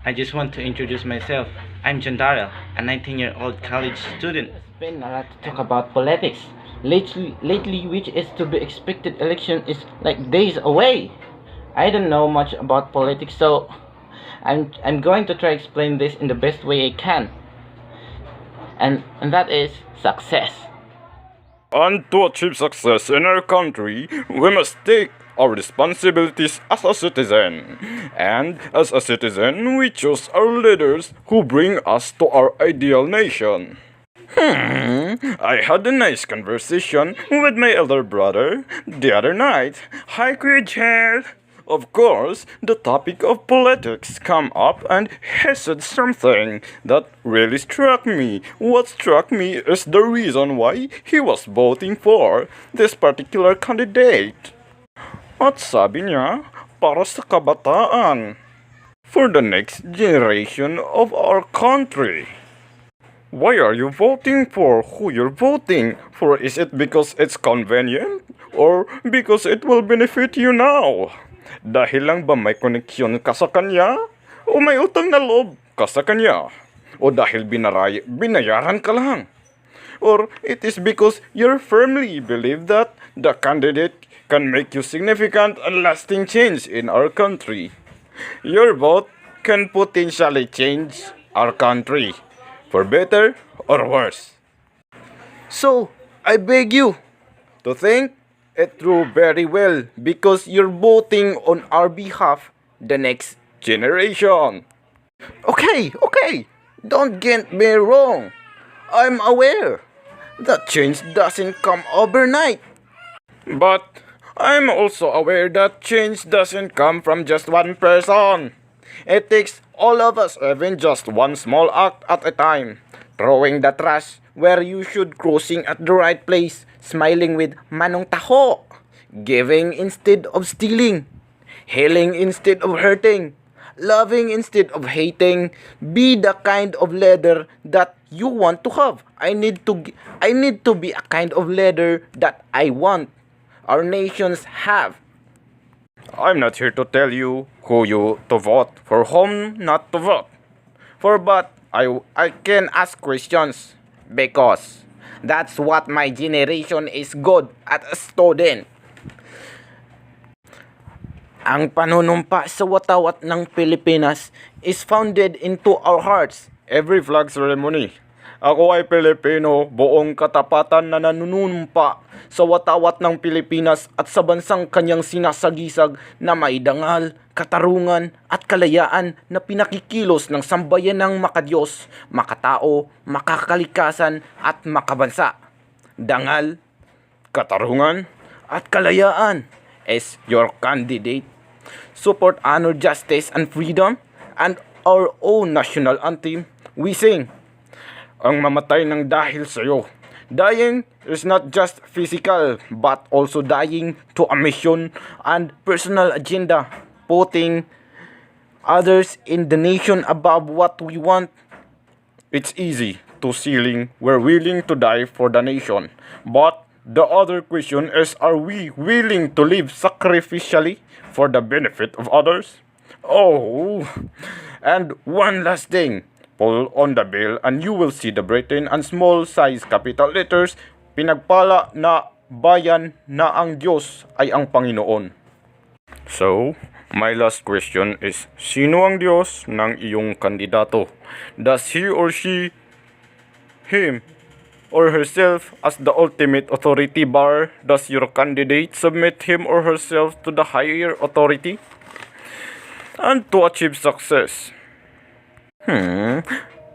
I just want to introduce myself. I'm John Darrell, a 19-year-old college student. It's been a lot to talk about politics. Lately, which is to be expected, election is like days away. I don't know much about politics, so I'm going to try explain this in the best way I can. And that is success. And to achieve success in our country, we must take our responsibilities as a citizen. And as a citizen, we choose our leaders who bring us to our ideal nation. I had a nice conversation with my elder brother the other night. Hi, Kuya. Of course, the topic of politics come up and he said something that really struck me. What struck me is the reason why he was voting for this particular candidate. At sabi niya, para sa kabataan. For the next generation of our country. Why are you voting for who you're voting for? Is it because it's convenient? Or because it will benefit you now? Dahil lang ba may koneksyon ka sa kanya? O may utang na loob ka sa kanya? O dahil binayaran ka lang? Or it is because you firmly believe that the candidate can make you significant and lasting change in our country? Your vote can potentially change our country, for better or worse. So, I beg you to think it through very well because you're voting on our behalf the next generation. Okay, don't get me wrong. I'm aware that change doesn't come overnight. But I'm also aware that change doesn't come from just one person. It takes all of us, even just one small act at a time. Throwing the trash where you should, crossing at the right place, smiling with manong taho, giving instead of stealing, healing instead of hurting, loving instead of hating. Be the kind of leader that you want to have. I need to be a kind of leader that I want our nations have. I'm not here to tell you who you to vote, for whom not to vote. But I can ask questions because that's what my generation is good at, a student. Ang panunumpa sa watawat ng Pilipinas is founded into our hearts. Every flag ceremony. Ako ay Pilipino, buong katapatan na nanunumpa sa watawat ng Pilipinas at sa bansang kanyang sinasagisag na may dangal, katarungan at kalayaan na pinakikilos ng sambayanang makadiyos, makatao, makakalikasan at makabansa. Dangal, katarungan at kalayaan is your candidate. Support, honor, justice, and freedom, and our own national anthem. We sing, ang mamatay ng dahil sa'yo. Dying is not just physical, but also dying to a mission and personal agenda, putting others in the nation above what we want. It's easy to ceiling we're willing to die for the nation, but the other question is, are we willing to live sacrificially for the benefit of others? Oh, and one last thing. Pull on the bill and you will see the Britain and small size capital letters, pinagpala na bayan na ang Diyos ay ang Panginoon. So, my last question is, sino ang Diyos ng iyong kandidato? Does he or she, him, or herself as the ultimate authority bar? Does your candidate submit him or herself to the higher authority? And to achieve success,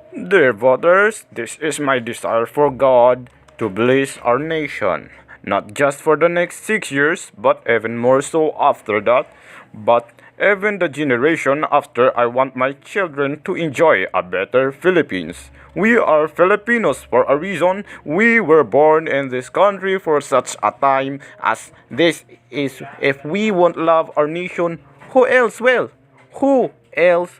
dear voters, this is my desire for God to bless our nation, not just for the next 6 years, but even more so after that, but even the generation after. I want my children to enjoy a better Philippines. We are Filipinos for a reason. We were born in this country for such a time as this is. If we won't love our nation, who else will? Who else